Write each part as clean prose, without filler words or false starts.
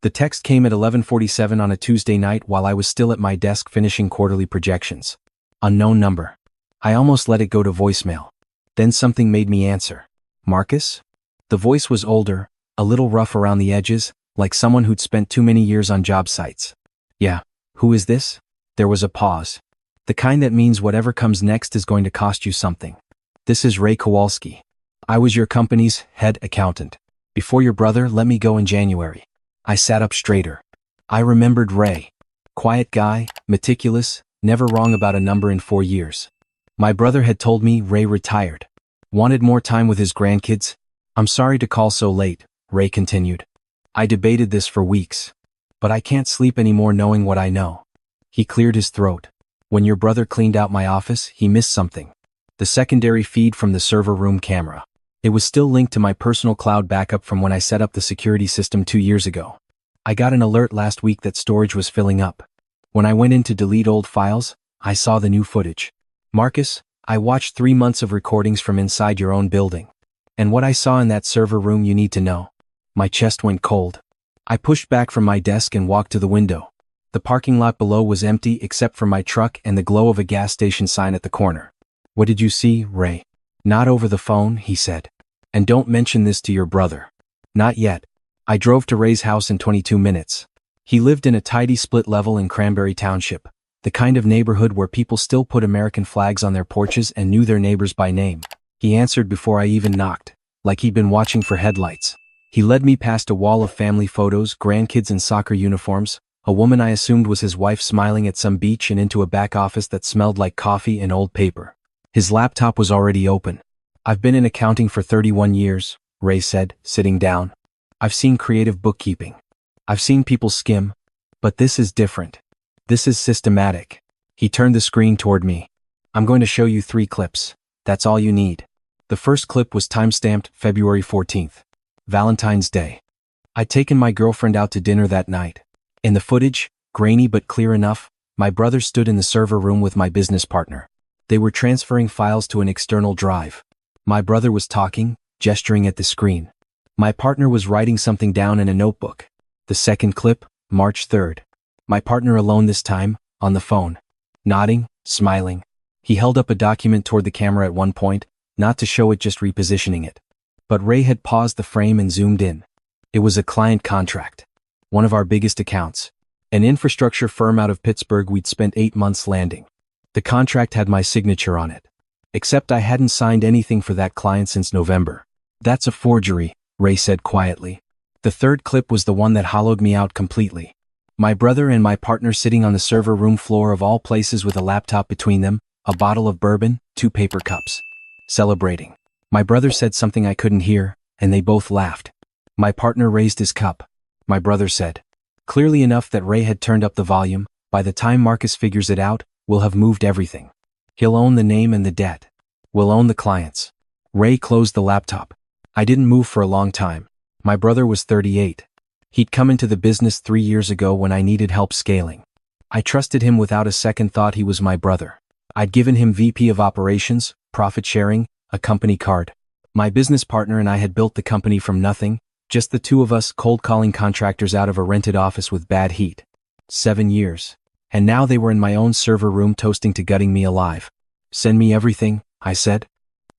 The text came at 11:47 on a Tuesday night while I was still at my desk finishing quarterly projections. Unknown number. I almost let it go to voicemail. Then something made me answer. Marcus? The voice was older, a little rough around the edges, like someone who'd spent too many years on job sites. Yeah, who is this? There was a pause. The kind that means whatever comes next is going to cost you something. This is Ray Kowalski. I was your company's head accountant. Before your brother let me go in January. I sat up straighter. I remembered Ray. Quiet guy, meticulous, never wrong about a number in 4 years. My brother had told me Ray retired. Wanted more time with his grandkids. I'm sorry to call so late, Ray continued. I debated this for weeks. But I can't sleep anymore knowing what I know. He cleared his throat. When your brother cleaned out my office, he missed something. The secondary feed from the server room camera. It was still linked to my personal cloud backup from when I set up the security system 2 years ago. I got an alert last week that storage was filling up. When I went in to delete old files, I saw the new footage. Marcus, I watched 3 months of recordings from inside your own building. And what I saw in that server room you need to know. My chest went cold. I pushed back from my desk and walked to the window. The parking lot below was empty except for my truck and the glow of a gas station sign at the corner. What did you see, Ray? Not over the phone, he said. And don't mention this to your brother. Not yet. I drove to Ray's house in 22 minutes. He lived in a tidy split level in Cranberry Township, the kind of neighborhood where people still put American flags on their porches and knew their neighbors by name. He answered before I even knocked, like he'd been watching for headlights. He led me past a wall of family photos, grandkids in soccer uniforms, a woman I assumed was his wife smiling at some beach, and into a back office that smelled like coffee and old paper. His laptop was already open. I've been in accounting for 31 years, Ray said, sitting down. I've seen creative bookkeeping. I've seen people skim. But this is different. This is systematic. He turned the screen toward me. I'm going to show you 3 clips. That's all you need. The first clip was timestamped February 14th. Valentine's Day. I'd taken my girlfriend out to dinner that night. In the footage, grainy but clear enough, my brother stood in the server room with my business partner. They were transferring files to an external drive. My brother was talking, gesturing at the screen. My partner was writing something down in a notebook. The second clip, March 3rd. My partner alone this time, on the phone. Nodding, smiling. He held up a document toward the camera at one point, not to show it, just repositioning it. But Ray had paused the frame and zoomed in. It was a client contract. One of our biggest accounts. An infrastructure firm out of Pittsburgh we'd spent 8 months landing. The contract had my signature on it. Except I hadn't signed anything for that client since November. That's a forgery, Ray said quietly. The third clip was the one that hollowed me out completely. My brother and my partner sitting on the server room floor of all places with a laptop between them, a bottle of bourbon, 2 paper cups. Celebrating. My brother said something I couldn't hear, and they both laughed. My partner raised his cup. My brother said. Clearly enough that Ray had turned up the volume. By the time Marcus figures it out, we'll have moved everything. He'll own the name and the debt. We'll own the clients. Ray closed the laptop. I didn't move for a long time. My brother was 38. He'd come into the business 3 years ago when I needed help scaling. I trusted him without a second thought. He was my brother. I'd given him VP of operations, profit sharing, a company card. My business partner and I had built the company from nothing, just the two of us cold calling contractors out of a rented office with bad heat. 7 years. And now they were in my own server room toasting to gutting me alive. Send me everything, I said.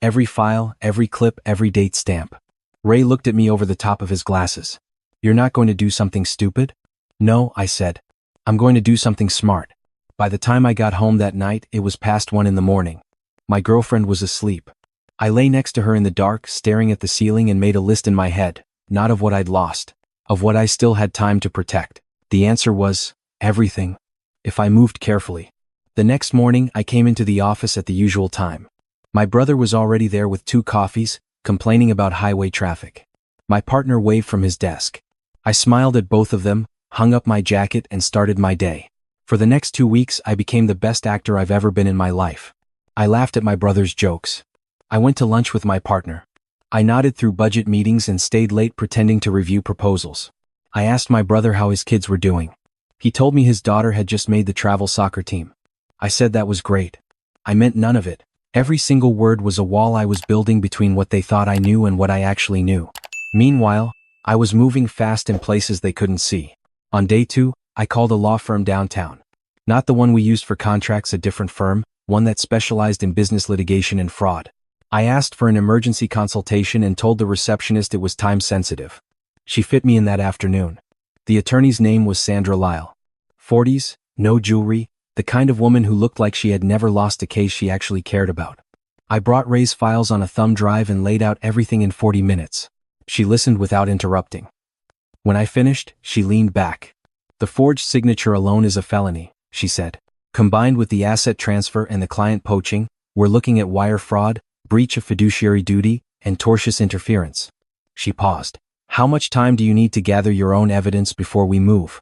Every file, every clip, every date stamp. Ray looked at me over the top of his glasses. You're not going to do something stupid? No, I said. I'm going to do something smart. By the time I got home that night, it was past 1 in the morning. My girlfriend was asleep. I lay next to her in the dark, staring at the ceiling, and made a list in my head, not of what I'd lost, of what I still had time to protect. The answer was, everything. If I moved carefully. The next morning, I came into the office at the usual time. My brother was already there with 2 coffees, complaining about highway traffic. My partner waved from his desk. I smiled at both of them, hung up my jacket, and started my day. For the next 2 weeks, I became the best actor I've ever been in my life. I laughed at my brother's jokes. I went to lunch with my partner. I nodded through budget meetings and stayed late pretending to review proposals. I asked my brother how his kids were doing. He told me his daughter had just made the travel soccer team. I said that was great. I meant none of it. Every single word was a wall I was building between what they thought I knew and what I actually knew. Meanwhile, I was moving fast in places they couldn't see. On day 2, I called a law firm downtown. Not the one we used for contracts, a different firm, one that specialized in business litigation and fraud. I asked for an emergency consultation and told the receptionist it was time sensitive. She fit me in that afternoon. The attorney's name was Sandra Lyle. 40s, no jewelry, the kind of woman who looked like she had never lost a case she actually cared about. I brought Ray's files on a thumb drive and laid out everything in 40 minutes. She listened without interrupting. When I finished, she leaned back. The forged signature alone is a felony, she said. Combined with the asset transfer and the client poaching, we're looking at wire fraud, breach of fiduciary duty, and tortious interference. She paused. How much time do you need to gather your own evidence before we move?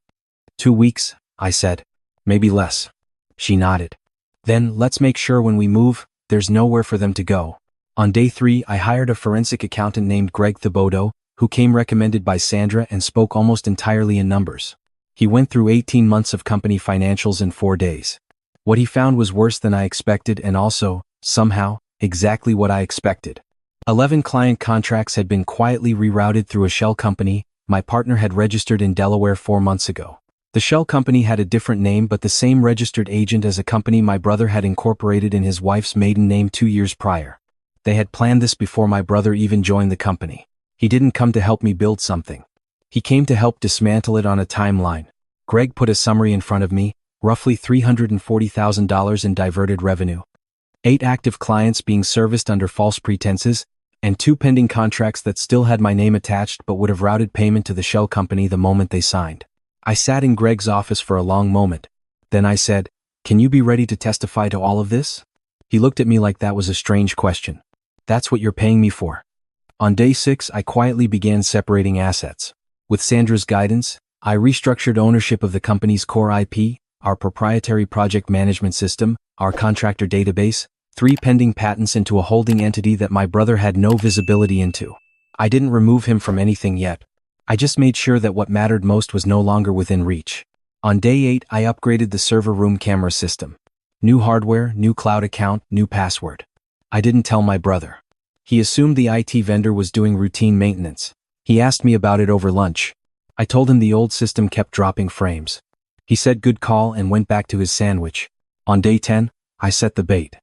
2 weeks, I said. Maybe less. She nodded. Then, let's make sure when we move, there's nowhere for them to go. On day 3, I hired a forensic accountant named Greg Thibodeau, who came recommended by Sandra and spoke almost entirely in numbers. He went through 18 months of company financials in 4 days. What he found was worse than I expected and also, somehow, exactly what I expected. 11 client contracts had been quietly rerouted through a shell company my partner had registered in Delaware 4 months ago. The shell company had a different name but the same registered agent as a company my brother had incorporated in his wife's maiden name 2 years prior. They had planned this before my brother even joined the company. He didn't come to help me build something. He came to help dismantle it on a timeline. Greg put a summary in front of me, roughly $340,000 in diverted revenue. 8 active clients being serviced under false pretenses, and 2 pending contracts that still had my name attached but would have routed payment to the shell company the moment they signed. I sat in Greg's office for a long moment. Then I said, "Can you be ready to testify to all of this?" He looked at me like that was a strange question. "That's what you're paying me for." On day 6, I quietly began separating assets. With Sandra's guidance, I restructured ownership of the company's core IP, our proprietary project management system, our contractor database, 3 pending patents into a holding entity that my brother had no visibility into. I didn't remove him from anything yet. I just made sure that what mattered most was no longer within reach. On day 8, I upgraded the server room camera system. New hardware, new cloud account, new password. I didn't tell my brother. He assumed the IT vendor was doing routine maintenance. He asked me about it over lunch. I told him the old system kept dropping frames. He said good call and went back to his sandwich. On day 10, I set the bait.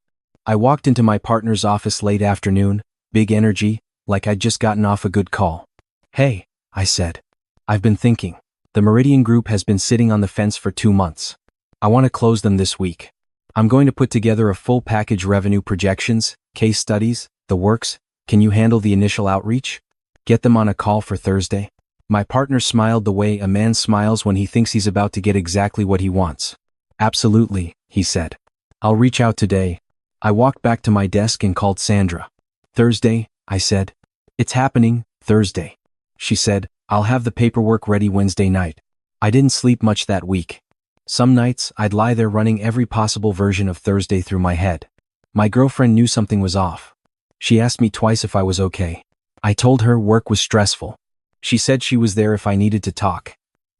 I walked into my partner's office late afternoon, big energy, like I'd just gotten off a good call. "Hey," I said. "I've been thinking. The Meridian Group has been sitting on the fence for 2 months. I want to close them this week. I'm going to put together a full package: revenue projections, case studies, the works. Can you handle the initial outreach? Get them on a call for Thursday?" My partner smiled the way a man smiles when he thinks he's about to get exactly what he wants. "Absolutely," he said. "I'll reach out today." I walked back to my desk and called Sandra. "Thursday," I said. "It's happening, Thursday." She said, "I'll have the paperwork ready Wednesday night." I didn't sleep much that week. Some nights, I'd lie there running every possible version of Thursday through my head. My girlfriend knew something was off. She asked me twice if I was okay. I told her work was stressful. She said she was there if I needed to talk.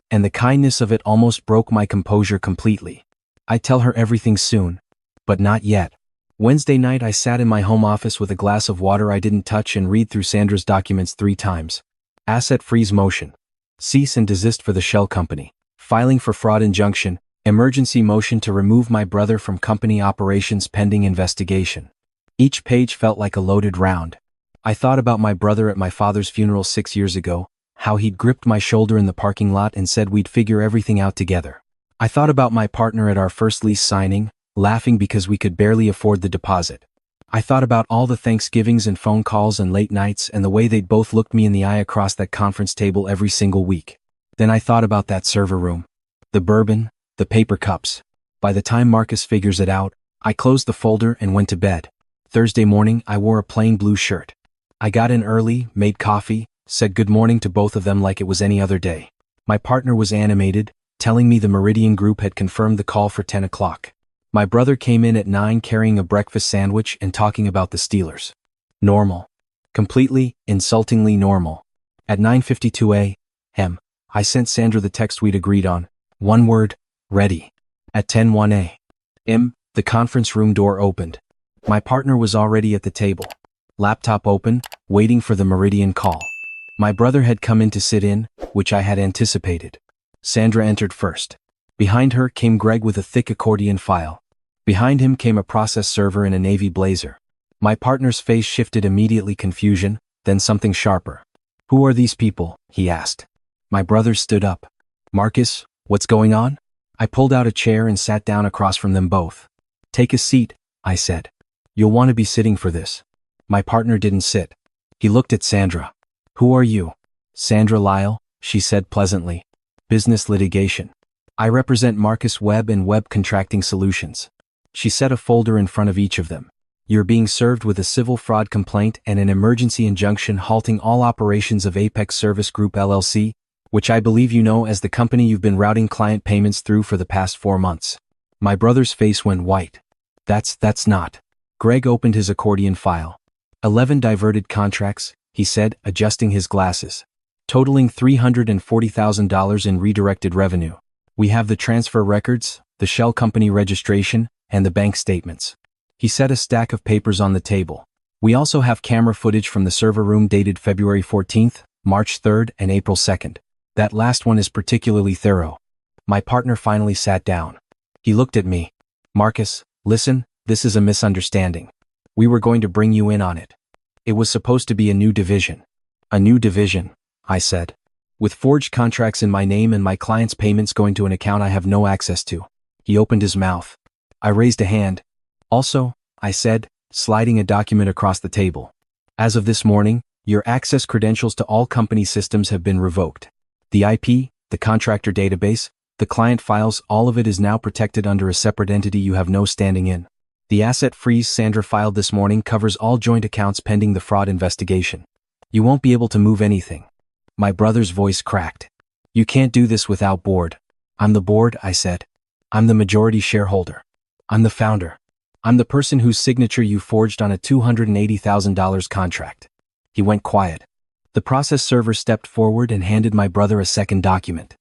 And the kindness of it almost broke my composure completely. I'd tell her everything soon. But not yet. Wednesday night I sat in my home office with a glass of water I didn't touch and read through Sandra's documents 3 times. Asset freeze motion. Cease and desist for the shell company. Filing for fraud injunction. Emergency motion to remove my brother from company operations pending investigation. Each page felt like a loaded round. I thought about my brother at my father's funeral 6 years ago, how he'd gripped my shoulder in the parking lot and said we'd figure everything out together. I thought about my partner at our first lease signing, laughing because we could barely afford the deposit. I thought about all the Thanksgivings and phone calls and late nights and the way they'd both looked me in the eye across that conference table every single week. Then I thought about that server room. The bourbon, the paper cups. By the time Marcus figures it out, I closed the folder and went to bed. Thursday morning, I wore a plain blue shirt. I got in early, made coffee, said good morning to both of them like it was any other day. My partner was animated, telling me the Meridian Group had confirmed the call for 10 o'clock. My brother came in at 9 carrying a breakfast sandwich and talking about the Steelers. Normal. Completely, insultingly normal. At 9:52 a.m., I sent Sandra the text we'd agreed on. One word, ready. At 10:01 a.m., the conference room door opened. My partner was already at the table. Laptop open, waiting for the Meridian call. My brother had come in to sit in, which I had anticipated. Sandra entered first. Behind her came Greg with a thick accordion file. Behind him came a process server in a navy blazer. My partner's face shifted immediately, confusion, then something sharper. "Who are these people?" he asked. My brother stood up. "Marcus, what's going on?" I pulled out a chair and sat down across from them both. "Take a seat," I said. "You'll want to be sitting for this." My partner didn't sit. He looked at Sandra. "Who are you?" "Sandra Lyle," she said pleasantly. "Business litigation. I represent Marcus Webb and Webb Contracting Solutions." She set a folder in front of each of them. "You're being served with a civil fraud complaint and an emergency injunction halting all operations of Apex Service Group LLC, which I believe you know as the company you've been routing client payments through for the past 4 months." My brother's face went white. That's not. Greg opened his accordion file. 11 diverted contracts, he said, adjusting his glasses. Totaling $340,000 in redirected revenue. We have the transfer records, the shell company registration, and the bank statements. He set a stack of papers on the table. We also have camera footage from the server room dated February 14th, March 3rd, and April 2nd. That last one is particularly thorough. My partner finally sat down. He looked at me. "Marcus, listen, this is a misunderstanding. We were going to bring you in on it. It was supposed to be a new division." "A new division," I said. "With forged contracts in my name and my client's payments going to an account I have no access to." He opened his mouth. I raised a hand. "Also," I said, sliding a document across the table. "As of this morning, your access credentials to all company systems have been revoked. The IP, the contractor database, the client files, all of it is now protected under a separate entity you have no standing in. The asset freeze Sandra filed this morning covers all joint accounts pending the fraud investigation. You won't be able to move anything." My brother's voice cracked. "You can't do this without board." "I'm the board," I said. "I'm the majority shareholder. I'm the founder. I'm the person whose signature you forged on a $280,000 contract." He went quiet. The process server stepped forward and handed my brother a second document.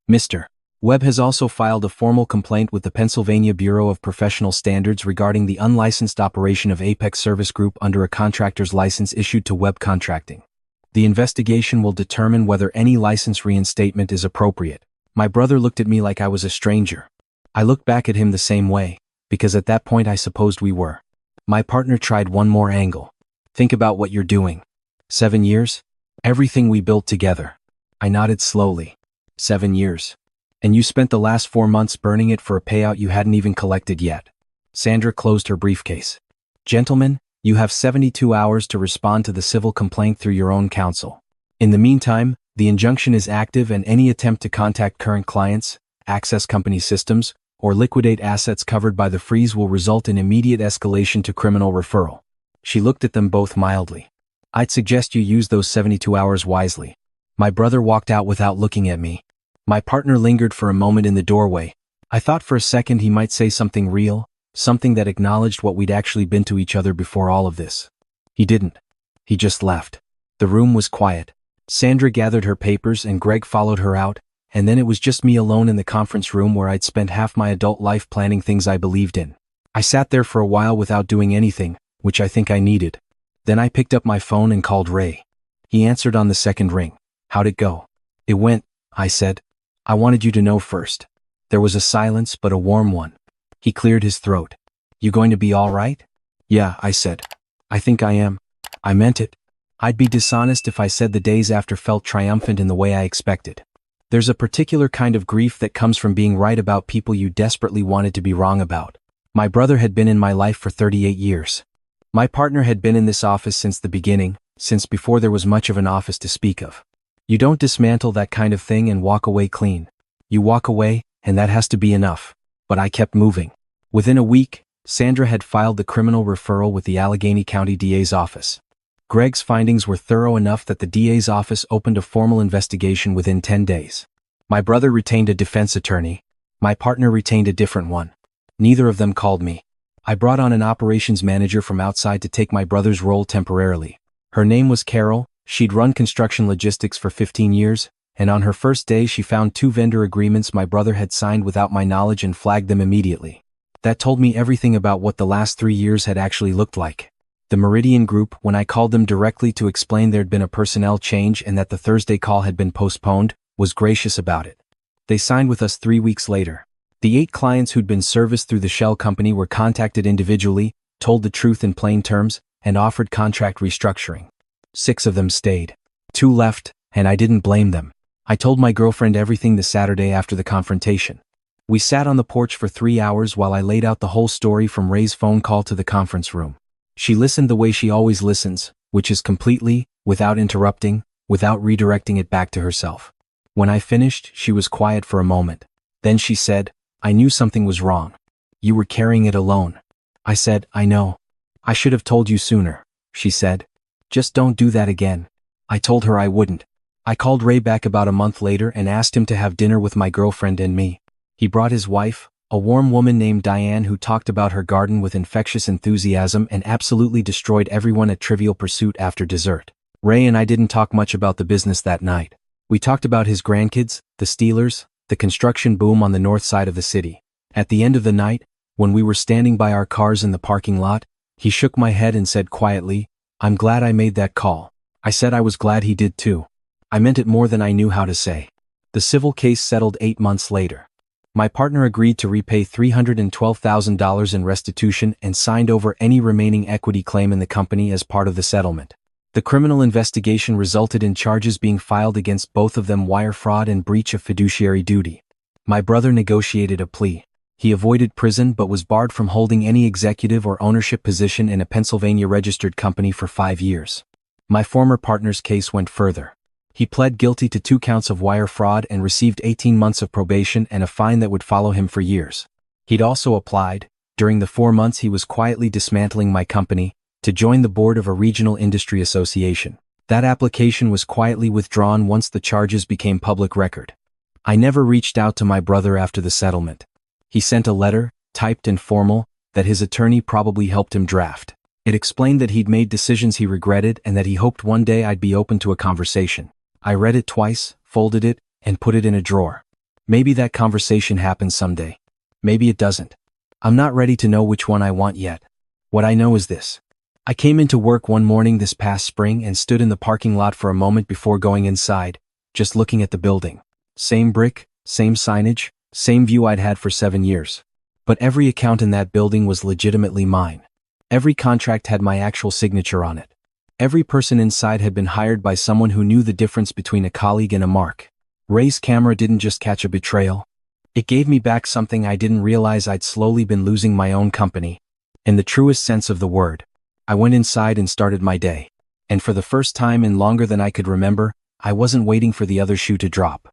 "Mr. Webb has also filed a formal complaint with the Pennsylvania Bureau of Professional Standards regarding the unlicensed operation of Apex Service Group under a contractor's license issued to Webb Contracting. The investigation will determine whether any license reinstatement is appropriate." My brother looked at me like I was a stranger. I looked back at him the same way, because at that point I supposed we were. My partner tried one more angle. "Think about what you're doing. 7 years? Everything we built together." I nodded slowly. 7 years. "And you spent the last 4 months burning it for a payout you hadn't even collected yet." Sandra closed her briefcase. "Gentlemen, you have 72 hours to respond to the civil complaint through your own counsel. In the meantime, the injunction is active and any attempt to contact current clients, access company systems, or liquidate assets covered by the freeze will result in immediate escalation to criminal referral." She looked at them both mildly. "I'd suggest you use those 72 hours wisely." My brother walked out without looking at me. My partner lingered for a moment in the doorway. I thought for a second he might say something real, something that acknowledged what we'd actually been to each other before all of this. He didn't. He just left. The room was quiet. Sandra gathered her papers and Greg followed her out, and then it was just me alone in the conference room where I'd spent half my adult life planning things I believed in. I sat there for a while without doing anything, which I think I needed. Then I picked up my phone and called Ray. He answered on the second ring. "How'd it go?" "It went," I said. "I wanted you to know first." There was a silence, but a warm one. He cleared his throat. "You going to be all right?" "Yeah," I said. "I think I am." I meant it. I'd be dishonest if I said the days after felt triumphant in the way I expected. There's a particular kind of grief that comes from being right about people you desperately wanted to be wrong about. My brother had been in my life for 38 years. My partner had been in this office since the beginning, since before there was much of an office to speak of. You don't dismantle that kind of thing and walk away clean. You walk away, and that has to be enough. But I kept moving. Within a week, Sandra had filed the criminal referral with the Allegheny County DA's office. Greg's findings were thorough enough that the DA's office opened a formal investigation within 10 days. My brother retained a defense attorney. My partner retained a different one. Neither of them called me. I brought on an operations manager from outside to take my brother's role temporarily. Her name was Carol. She'd run construction logistics for 15 years, and on her first day she found 2 vendor agreements my brother had signed without my knowledge and flagged them immediately. That told me everything about what the last 3 years had actually looked like. The Meridian Group, when I called them directly to explain there'd been a personnel change and that the Thursday call had been postponed, was gracious about it. They signed with us 3 weeks later. The 8 clients who'd been serviced through the shell company were contacted individually, told the truth in plain terms, and offered contract restructuring. 6 of them stayed. 2 left, and I didn't blame them. I told my girlfriend everything the Saturday after the confrontation. We sat on the porch for 3 hours while I laid out the whole story from Ray's phone call to the conference room. She listened the way she always listens, which is completely, without interrupting, without redirecting it back to herself. When I finished, she was quiet for a moment. Then she said, "I knew something was wrong. You were carrying it alone." I said, "I know. I should have told you sooner," she said. "Just don't do that again." I told her I wouldn't. I called Ray back about a month later and asked him to have dinner with my girlfriend and me. He brought his wife, a warm woman named Diane who talked about her garden with infectious enthusiasm and absolutely destroyed everyone at Trivial Pursuit after dessert. Ray and I didn't talk much about the business that night. We talked about his grandkids, the Steelers, the construction boom on the north side of the city. At the end of the night, when we were standing by our cars in the parking lot, he shook my head and said quietly, "I'm glad I made that call." I said I was glad he did too. I meant it more than I knew how to say. The civil case settled 8 months later. My partner agreed to repay $312,000 in restitution and signed over any remaining equity claim in the company as part of the settlement. The criminal investigation resulted in charges being filed against both of them: wire fraud and breach of fiduciary duty. My brother negotiated a plea. He avoided prison but was barred from holding any executive or ownership position in a Pennsylvania registered company for 5 years. My former partner's case went further. He pled guilty to 2 counts of wire fraud and received 18 months of probation and a fine that would follow him for years. He'd also applied, during the 4 months he was quietly dismantling my company, to join the board of a regional industry association. That application was quietly withdrawn once the charges became public record. I never reached out to my brother after the settlement. He sent a letter, typed and formal, that his attorney probably helped him draft. It explained that he'd made decisions he regretted and that he hoped one day I'd be open to a conversation. I read it twice, folded it, and put it in a drawer. Maybe that conversation happens someday. Maybe it doesn't. I'm not ready to know which one I want yet. What I know is this. I came into work one morning this past spring and stood in the parking lot for a moment before going inside, just looking at the building. Same brick, same signage, same view I'd had for 7 years. But every account in that building was legitimately mine. Every contract had my actual signature on it. Every person inside had been hired by someone who knew the difference between a colleague and a mark. Ray's camera didn't just catch a betrayal. It gave me back something I didn't realize I'd slowly been losing: my own company. In the truest sense of the word. I went inside and started my day. And for the first time in longer than I could remember, I wasn't waiting for the other shoe to drop.